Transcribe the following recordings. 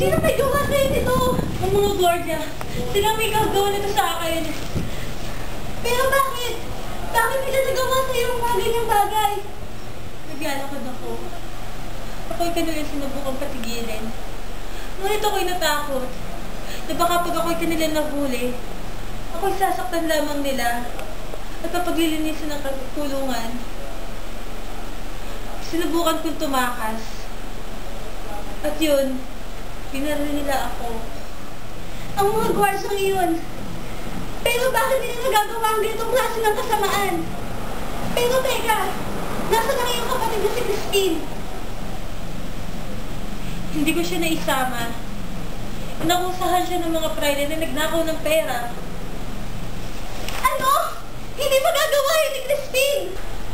Sino may gawa sa'yo nito? Ang mga gwardiya. Sila may gagawa nito sa akin. Pero bakit? Bakit nila nagawa sa'yo ang mga ganyang bagay? Naglalakad ako. Ako'y kanilang sinubukang patigilin. Ngunit ako'y natakot. Na baka pag ako'y kanilang nahuli, ako'y sasaktan lamang nila at papaglilinisan ng kulungan. Sinubukan kong tumakas. At yun, pinaril nila ako. Ang mga gwardyang iyon. Pero bakit nila nagagawa ang ganitong klase ng kasamaan? Pero teka, nasa na iyong kapatid na si Christine? Hindi ko siya naisama. Nakusahan siya ng mga praile na nagnakaw ng pera. Ano? Hindi magagawa yun ni Christine!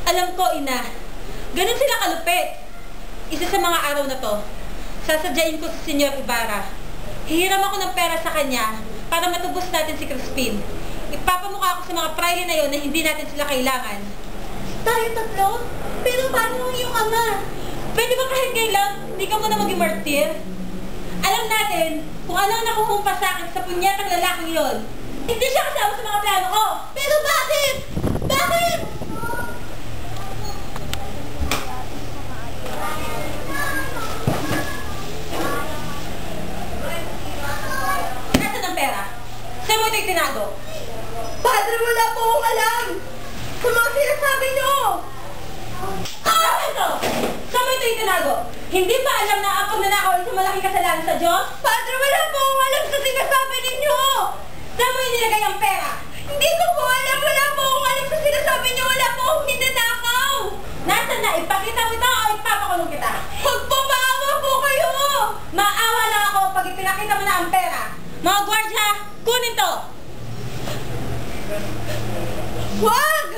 Alam ko, ina. Ganun sila kalupit. Isa sa mga araw na to, sasadyain ko si Senyor Ibarra. Hihiram ako ng pera sa kanya para matubos natin si Crispin. Ipapamukha ako sa mga praile na yon na hindi natin sila kailangan. Tayo tatlo? Pero paano ang iyong ama? Pwede ba kahit kailan hindi ka muna maging martir? Alam natin kung ano ang nakukumpa sa akin sa punyetang lalaking yon. Hindi siya kasama sa mga plano ko. Pero bakit? Bakit? Saan mo ito'y tinago? Padre, wala po akong alam! Sa mga sinasabi niyo! Ah! Ito! Saan mo ito'y tinago? Hindi ba alam na ang pagnanakaw ay malaking kasalanan sa Diyos? Padre, wala po akong alam sa sinasabi ninyo! Saan mo inilagay ang pera? Hindi ko po alam! Wala po akong alam sa sinasabi niyo! Wala po akong ninanakaw! Nasaan na? Ipakita mo ito o ipapakulong kita? Huwag po! Maawa po kayo! Maawa lang ako pag ipinakita mo na ang pera! Mga gwardya, kunin to! Wag!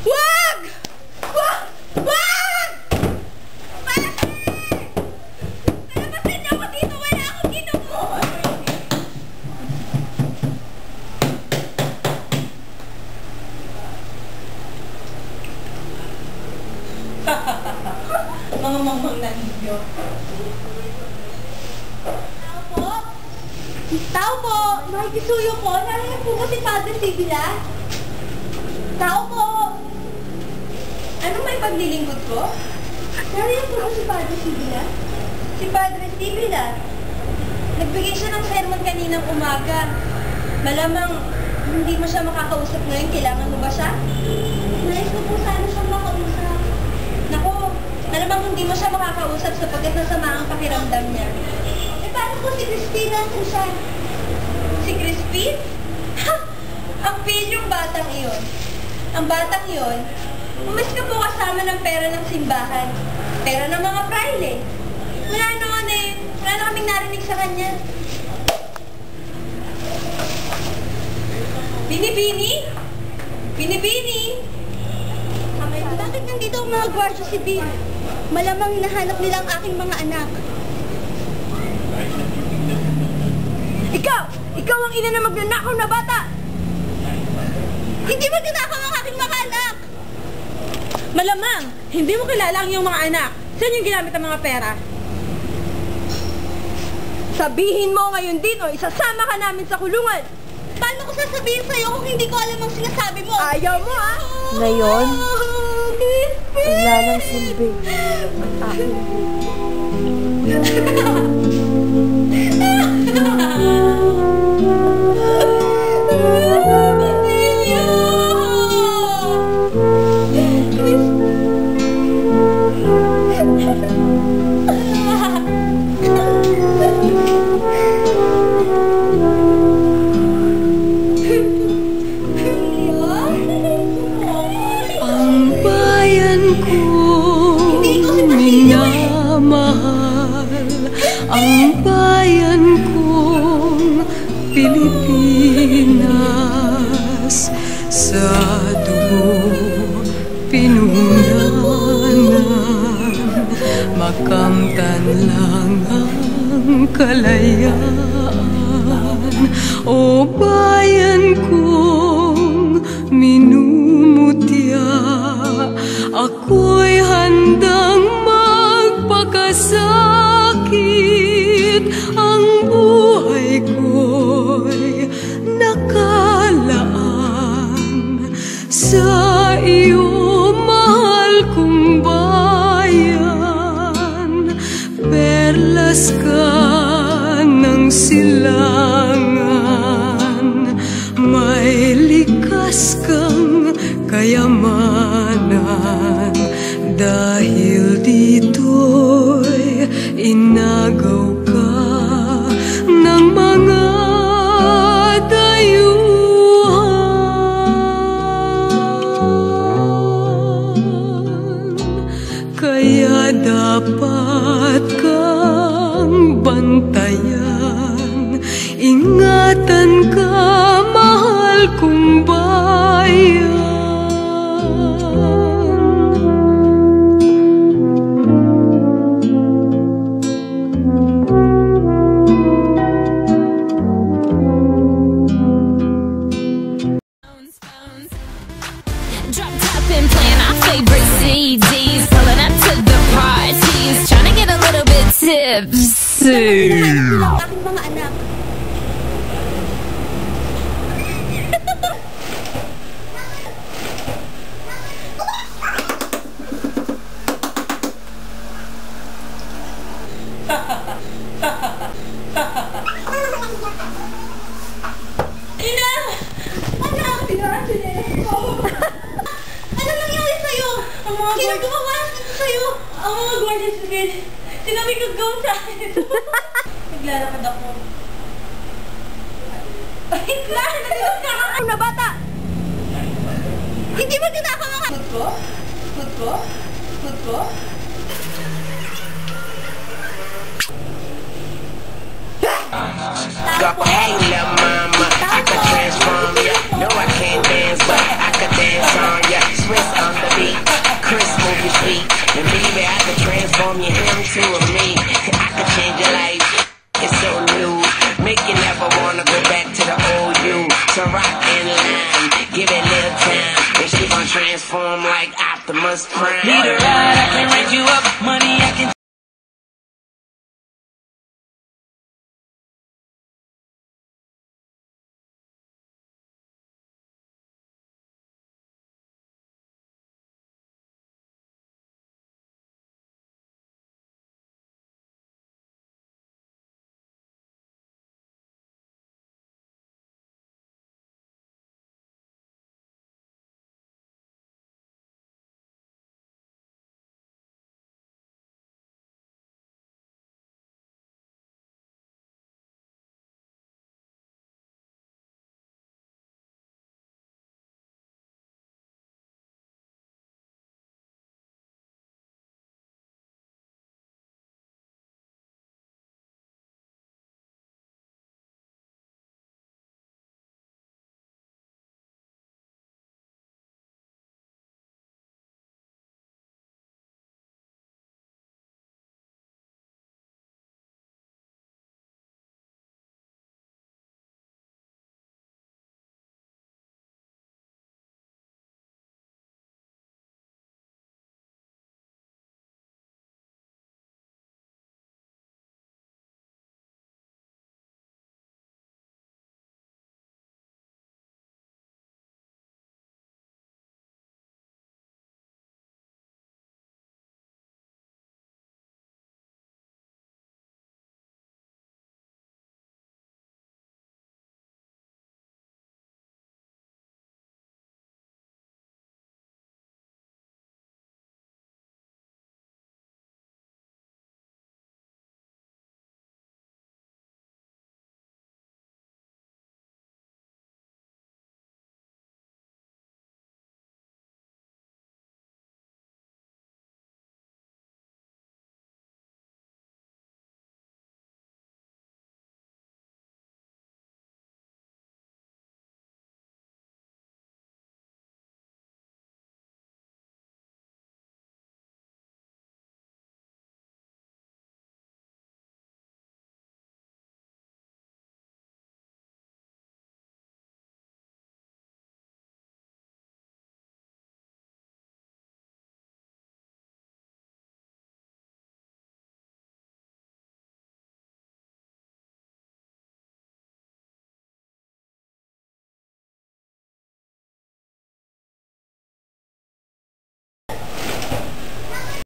Wag! Wag! Wag! Palasin! Palabasin niyo ako dito! Wala akong ginubo! Mga mamang na ninyo. Tao po! Makikisuyo po! Nariyan po ba si Padre Sibila? Tao po! Anong may paglilingkod ko? Nariyan po ba si Padre Sibila? Si Padre Sibila? Nagbigay siya ng sermon kaninang umaga. Malamang hindi mo siya makakausap ngayon. Kailangan mo ba siya? Nais mo po sana siyang makausap. Naku, malamang hindi mo siya makakausap sapagkat nasama ang pakiramdam niya. Paano po si Crispin? Nasaan siya? Si Crispin? Ha! Ang pinyong batang iyon. Ang batang iyon, umis ka po kasama ng pera ng simbahan. Pera ng mga praile. Wala naman eh. Wala na kaming narinig sa kanya. Binibini? Binibini? Bakit nandito ang mga gwardiya civil? Malamang hinahanap nila ang aking mga anak. Ikaw! Ikaw ang ina na magnanakaw na bata! Hindi magnanakaw ang aking mga anak! Malamang, hindi mo kilala ang iyong mga anak. Saan yung ginamit ang mga pera? Sabihin mo ngayon dito, isasama ka namin sa kulungan! Paano ko sasabihin sa'yo kung hindi ko alam ang sinasabi mo? Ayaw mo, ha? Ngayon, wala nang silbi ang aking ang bayan kong Pilipinas, sa dugo pinunanan nakamtan lang ang kalayaan. O bayan kong minumutya, ako'y handang magpakasakit. Ang buhay ko'y nakalaan sa iyo, mahal kong bayan. Perlas ka ng silangan, may likas kang kayamanan. Dahil dito'y inagaw ka ng mga dayuhan, kaya dapat kang bantayan. Ingatan ka, mahal kong bayan. Drop top and playing our favorite CDs, pulling up to the parties, trying to get a little bit tipsy. Aking mga anak. Ina! Anak! Tinarasinelas ko! Ano nangyari sa'yo? Sino gumawa sa'yo? Ang mga guardians brigade. Sinabi ko go sa akin. Naglalakad ako. Wait lang! Nakakakaroon na bata! Hindi mo kinakamangan! Food ko? Food ko? Food ko? Hey, little mama, I can transform ya. No, I can't dance, but I can dance on ya. Swiss on the beat, Chris move your feet, and baby, I can transform you him to a me. I can change your life, it's so new, make you never wanna go back to the old you. So rock in line, give it a little time, and she gon' transform like Optimus Prime.